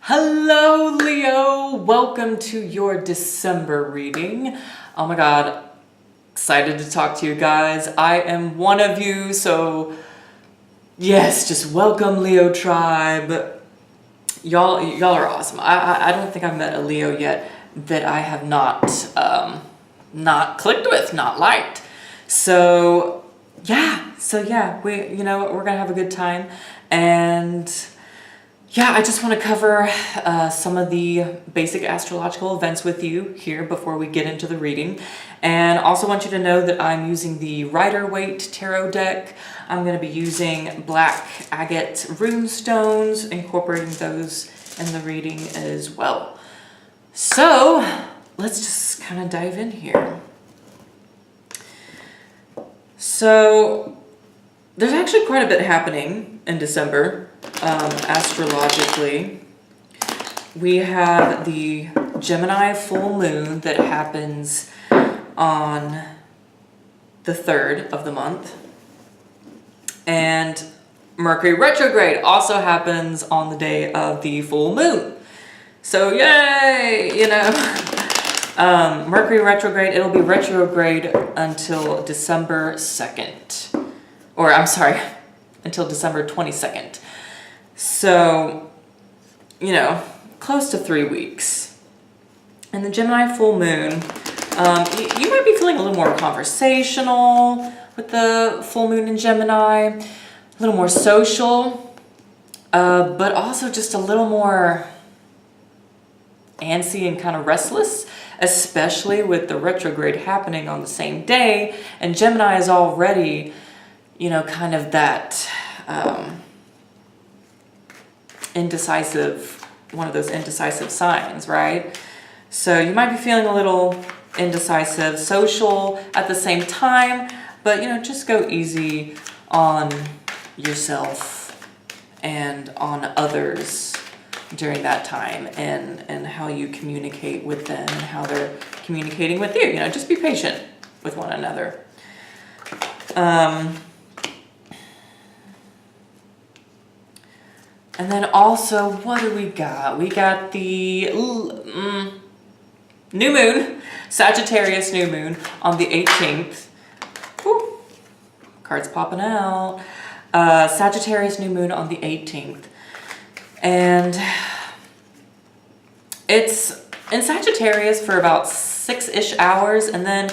Hello, Leo. Welcome to your December reading. Oh my God, excited to talk to you guys. I am one of you, so yes, just welcome, Leo tribe. Y'all are awesome. I don't think I've met a Leo yet that I have not clicked with, not liked. So yeah, we're gonna have a good time. And yeah, I just want to cover some of the basic astrological events with you here before we get into the reading. And also want you to know that I'm using the Rider-Waite Tarot deck. I'm going to be using black agate rune stones, incorporating those in the reading as well. So let's just kind of dive in here. So there's actually quite a bit happening in December. Astrologically, we have the Gemini full moon that happens on the 3rd of the month, and Mercury retrograde also happens on the day of the full moon. So yay, Mercury retrograde, it'll be retrograde until December 2nd, or I'm sorry, until December 22nd. So, close to 3 weeks. And the Gemini full moon, you might be feeling a little more conversational with the full moon in Gemini, a little more social, but also just a little more antsy and kind of restless, especially with the retrograde happening on the same day. And Gemini is already, kind of that indecisive, one of those indecisive signs, right? So you might be feeling a little indecisive, social at the same time, but just go easy on yourself and on others during that time, and how you communicate with them and how they're communicating with you. Just be patient with one another. And then also, what do we got? We got the new moon, Sagittarius new moon on the 18th. Woo, cards popping out. Sagittarius new moon on the 18th. And it's in Sagittarius for about 6-ish hours, and then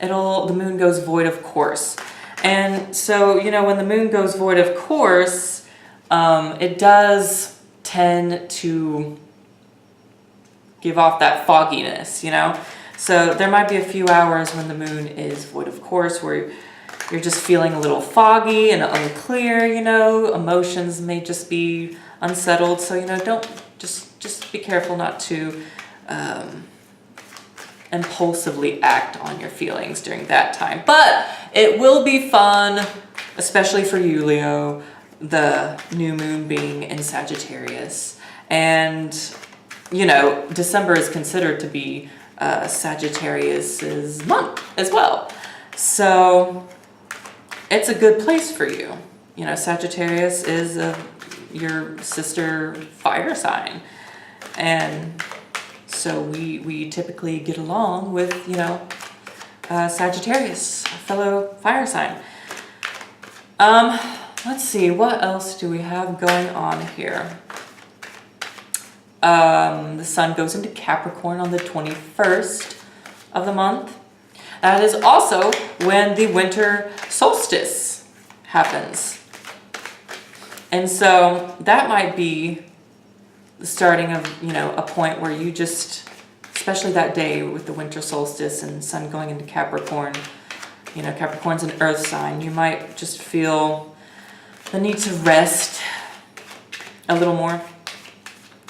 the moon goes void of course. And so, when the moon goes void of course, it does tend to give off that fogginess, So there might be a few hours when the moon is void of course where you're just feeling a little foggy and unclear, Emotions may just be unsettled. So, don't just be careful not to impulsively act on your feelings during that time. But it will be fun, especially for you, Leo, the new moon being in Sagittarius. And December is considered to be Sagittarius's month as well, so it's a good place for you. Sagittarius is your sister fire sign, and so we typically get along with Sagittarius, a fellow fire sign. Let's see, what else do we have going on here? The sun goes into Capricorn on the 21st of the month. That is also when the winter solstice happens. And so that might be the starting of, a point where you just, especially that day with the winter solstice and sun going into Capricorn, Capricorn's an earth sign, you might just feel the need to rest a little more,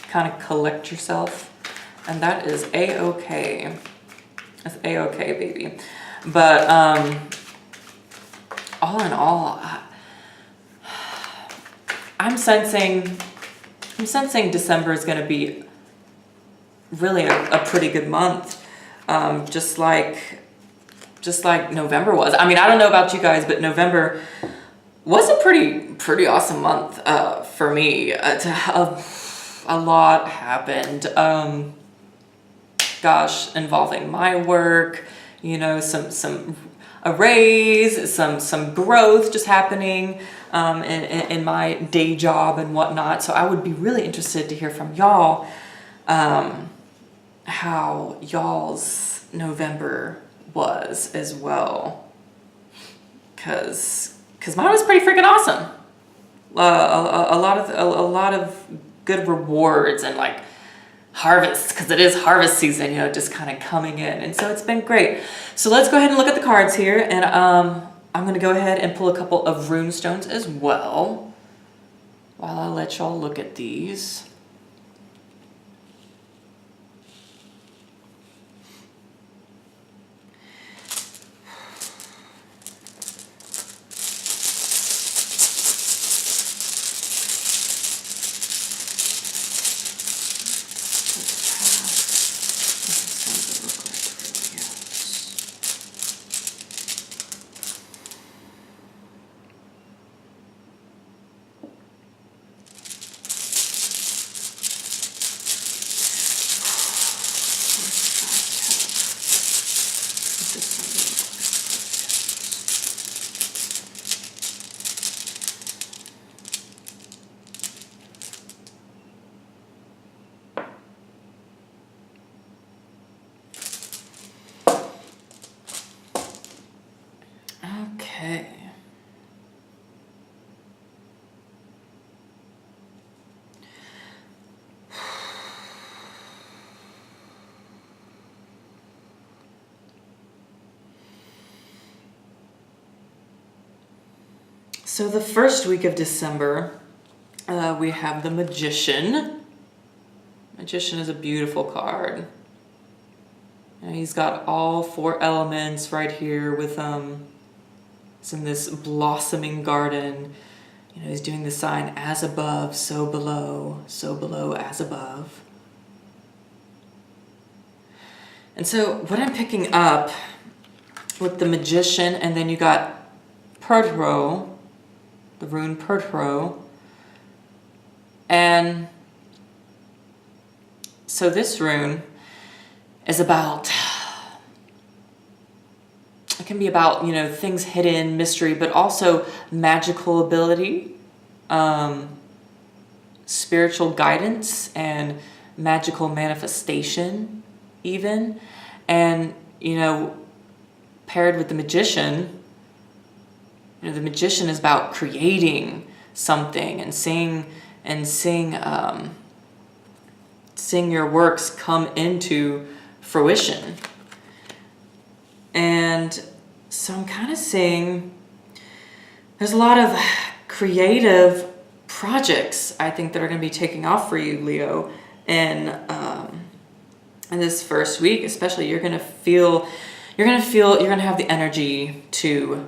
kind of collect yourself, and that is a-okay. That's a-okay, baby. But all in all, I'm sensing December is going to be really a pretty good month, just like November was. I mean, I don't know about you guys, but November was a pretty awesome month for me. a lot happened. Gosh, involving my work, you know, a raise, some growth just happening in my day job and whatnot. So I would be really interested to hear from y'all how y'all's November was as well, cause mine was pretty freaking awesome. A lot of good rewards and like harvest, because it is harvest season, you know, just kind of coming in, and so it's been great. So let's go ahead and look at the cards here, and I'm gonna go ahead and pull a couple of rune stones as well while I let y'all look at these. Okay. So the first week of December, we have the Magician. Magician is a beautiful card. And he's got all 4 elements right here with it's in this blossoming garden. You know, he's doing the sign as above, so below, as above. And so what I'm picking up with the Magician, and then you got Pertro, the rune Pertro, and so this rune is about, it can be about, you know, things hidden, mystery, but also magical ability, spiritual guidance, and magical manifestation even. And, you know, paired with the Magician, you know, the Magician is about creating something and seeing your works come into fruition. And so I'm kind of seeing there's a lot of creative projects, I think, that are going to be taking off for you, Leo. And in this first week, especially, you're going to have the energy to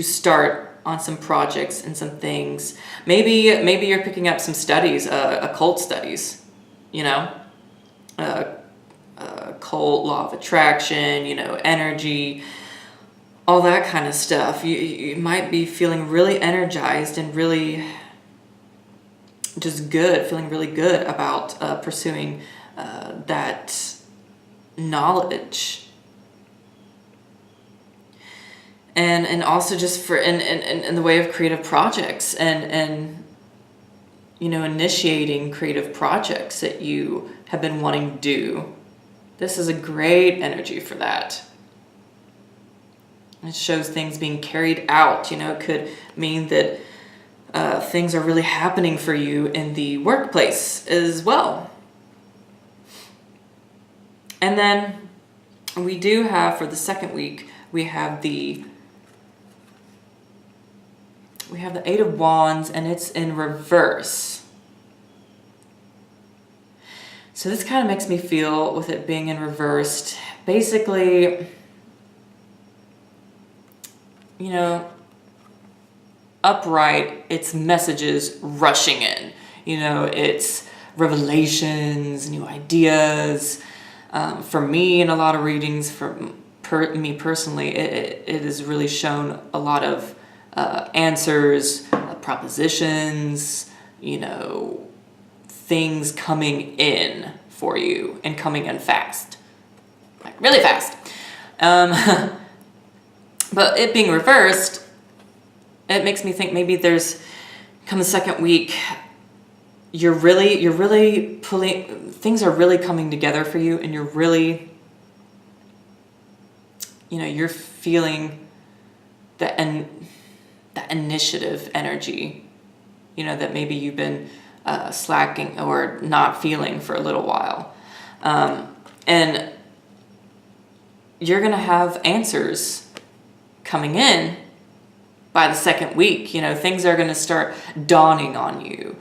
start on some projects and some things. Maybe you're picking up some studies, occult studies, you know, occult, law of attraction, you know, energy, all that kind of stuff. You might be feeling really energized and really just good, feeling really good about pursuing that knowledge. And also just for in the way of creative projects and you know, initiating creative projects that you have been wanting to do. This is a great energy for that. It shows things being carried out. You know, it could mean that things are really happening for you in the workplace as well. And then we do have, for the second week, we have the Eight of Wands, and it's in reverse. So this kind of makes me feel, with it being in reversed, basically, you know, upright, it's messages rushing in. You know, it's revelations, new ideas. For me, in a lot of readings, for me personally, it has really shown a lot of answers, propositions, you know, things coming in for you and coming in fast, like really fast. But it being reversed, it makes me think maybe there's, come the second week, you're really pulling, things are really coming together for you, and you're really, you're feeling that initiative energy, that maybe you've been slacking or not feeling for a little while. And you're going to have answers coming in by the second week. Things are going to start dawning on you,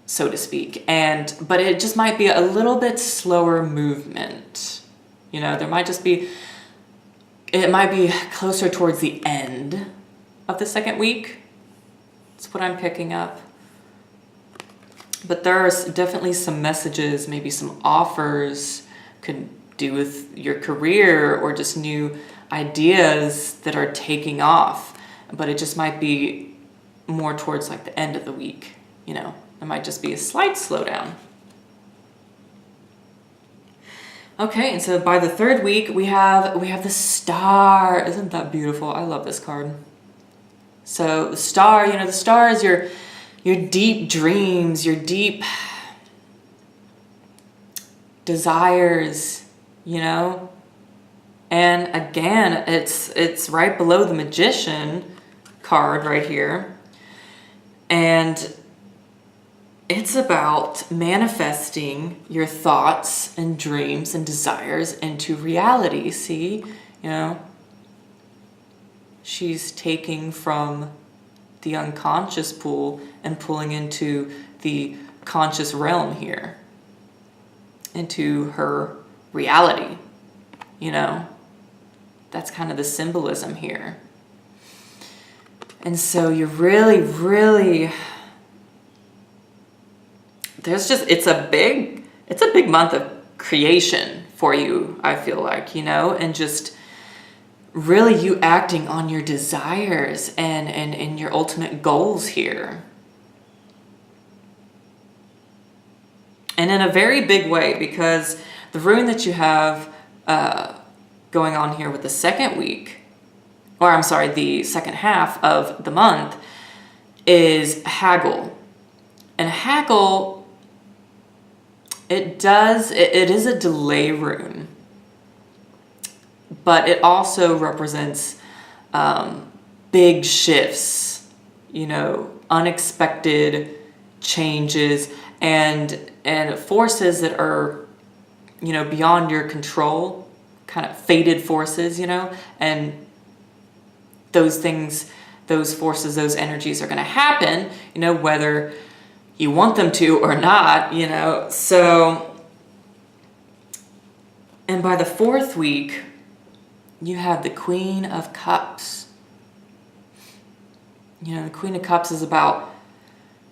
so to speak. But it just might be a little bit slower movement. There might just be, it might be closer towards the end of the second week. That's what I'm picking up. But there are definitely some messages, maybe some offers, could do with your career or just new ideas that are taking off. But it just might be more towards like the end of the week. There might just be a slight slowdown. Okay, and so by the third week, we have the star. Isn't that beautiful? I love this card. So the star, the star is your deep dreams, your deep desires, And again, it's right below the Magician card right here. And it's about manifesting your thoughts and dreams and desires into reality. See, she's taking from the unconscious pool and pulling into the conscious realm here, into her reality. That's kind of the symbolism here. And so you're really, it's a big month of creation for you, I feel like, and just really you acting on your desires and your ultimate goals here. And in a very big way, because the rune that you have going on here with the second week, the second half of the month, is haggle. And haggle, it is a delay rune, but it also represents big shifts, unexpected changes and forces that are, beyond your control, kind of fated forces, and those things, those forces, those energies are going to happen, whether you want them to or not, so, and by the fourth week, you have the Queen of Cups. The Queen of Cups is about,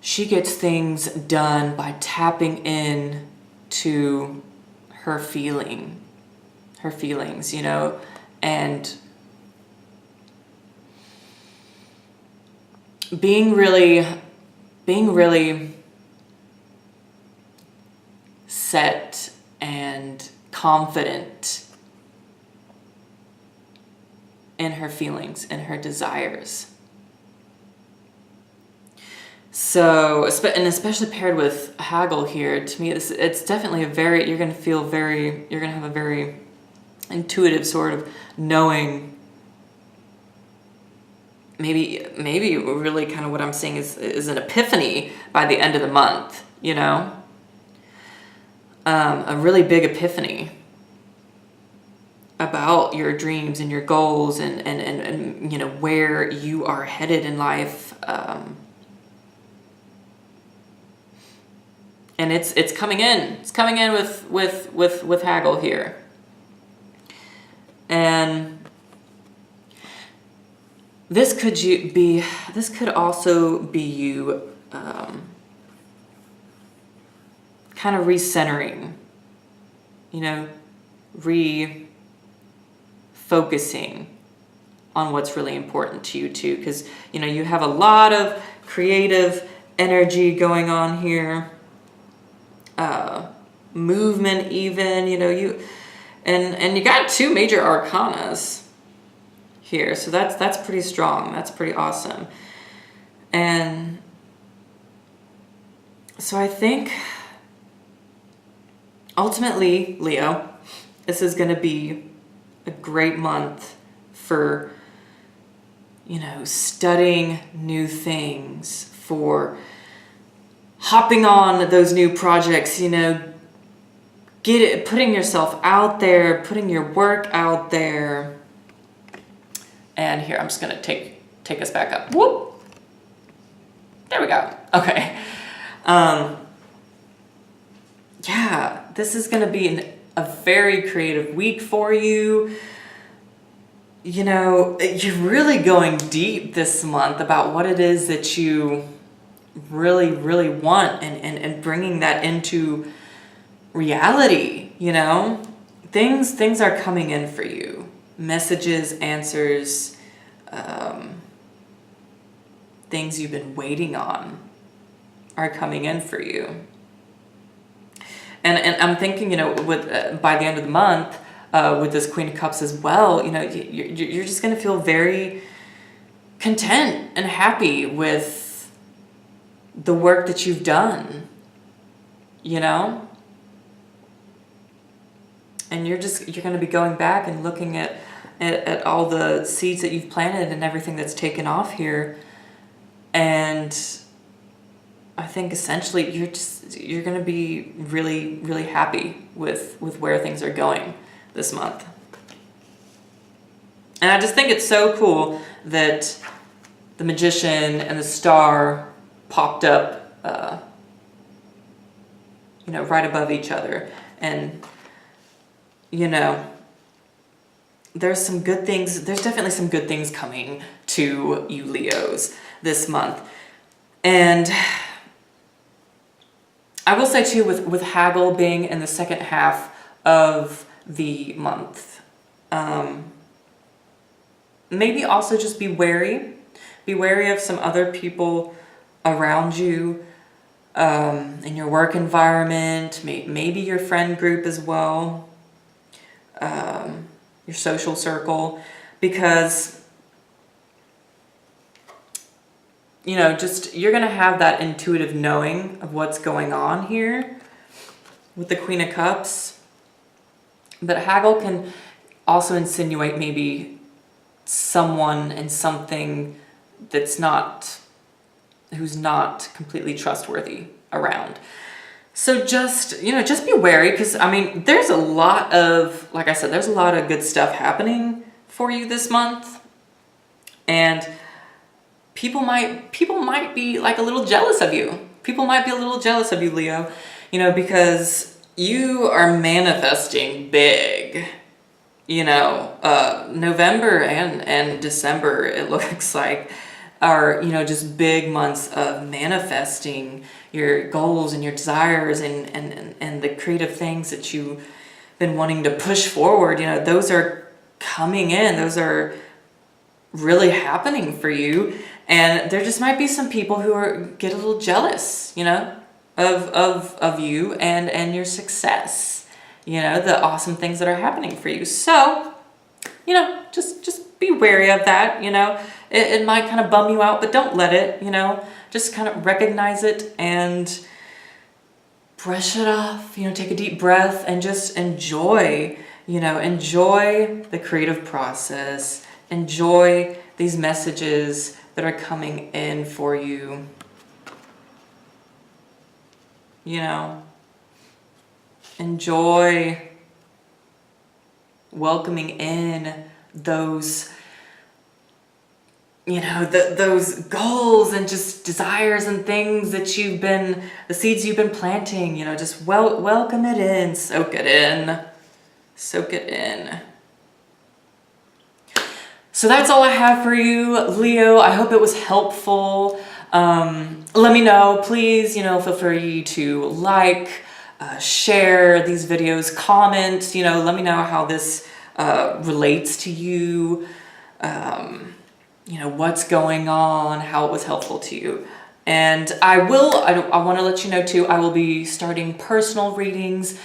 she gets things done by tapping in to her feelings, and being really set and confident in her feelings and her desires. So, and especially paired with haggle here, to me, it's definitely you're going to have a very intuitive sort of knowing. Maybe really kind of what I'm seeing is an epiphany by the end of the month, a really big epiphany about your dreams and your goals and where you are headed in life. And it's coming in. It's coming in with haggle here. And this could also be you kind of recentering, refocusing on what's really important to you too, because you have a lot of creative energy going on here, movement even, you know, and you got 2 major arcanas here. So that's pretty strong. That's pretty awesome. And so I think ultimately, Leo, this is going to be a great month for, you know, studying new things, for hopping on those new projects, you know, putting yourself out there, putting your work out there. And here, I'm just going to take us back up. Whoop. There we go. Okay. Yeah, this is going to be a very creative week for you. You know, you're really going deep this month about what it is that you really, really want, and bringing that into reality, you know? Things are coming in for you. Messages, answers, things you've been waiting on are coming in for you. And I'm thinking, you know, with by the end of the month, with this Queen of Cups as well, you know, you're just going to feel very content and happy with the work that you've done, you know? And you're going to be going back and looking at all the seeds that you've planted and everything that's taken off here. And I think essentially you're going to be really, really happy with where things are going this month. And I just think it's so cool that the Magician and the Star popped up, you know, right above each other. And, you know, there's some good things. There's definitely some good things coming to you Leos this month. And I will say too, with haggle being in the second half of the month, maybe also just be wary. Be wary of some other people around you, in your work environment, maybe your friend group as well, your social circle, because, you know, just you're going to have that intuitive knowing of what's going on here with the Queen of Cups. But haggle can also insinuate maybe someone and something that's who's not completely trustworthy around. So just, you know, just be wary, because, I mean, there's a lot of, like I said, there's a lot of good stuff happening for you this month. And people might be like a little jealous of you. People might be a little jealous of you, Leo, you know, because you are manifesting big. You know, November and December, it looks like, are, you know, just big months of manifesting your goals and your desires and the creative things that you've been wanting to push forward. You know, those are coming in. Those are really happening for you. And there just might be some people who get a little jealous, you know, of you and your success, you know, the awesome things that are happening for you. So, you know, just be wary of that, you know. It might kind of bum you out, but don't let it, you know. Just kind of recognize it and brush it off, you know, take a deep breath and just enjoy, you know, enjoy the creative process. Enjoy these messages that are coming in for you. You know, enjoy welcoming in those, you know, those goals and just desires and things that the seeds you've been planting, you know, just welcome it in, soak it in, soak it in. So that's all I have for you, Leo. I hope it was helpful. Let me know, please, you know, feel free to like, share these videos, comment, you know, let me know how this relates to you, you know, what's going on, how it was helpful to you. And I want to let you know too, I will be starting personal readings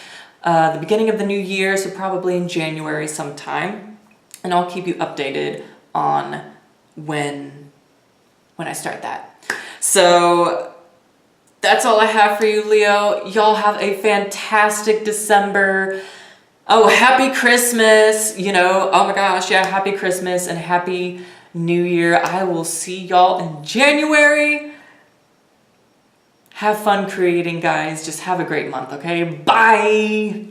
the beginning of the new year, so probably in January sometime. And I'll keep you updated on when I start that. So that's all I have for you, Leo. Y'all have a fantastic December. Oh, happy Christmas, you know, oh my gosh, yeah, happy Christmas and happy New Year. I will see y'all in January. Have fun creating, guys. Just have a great month, okay? Bye!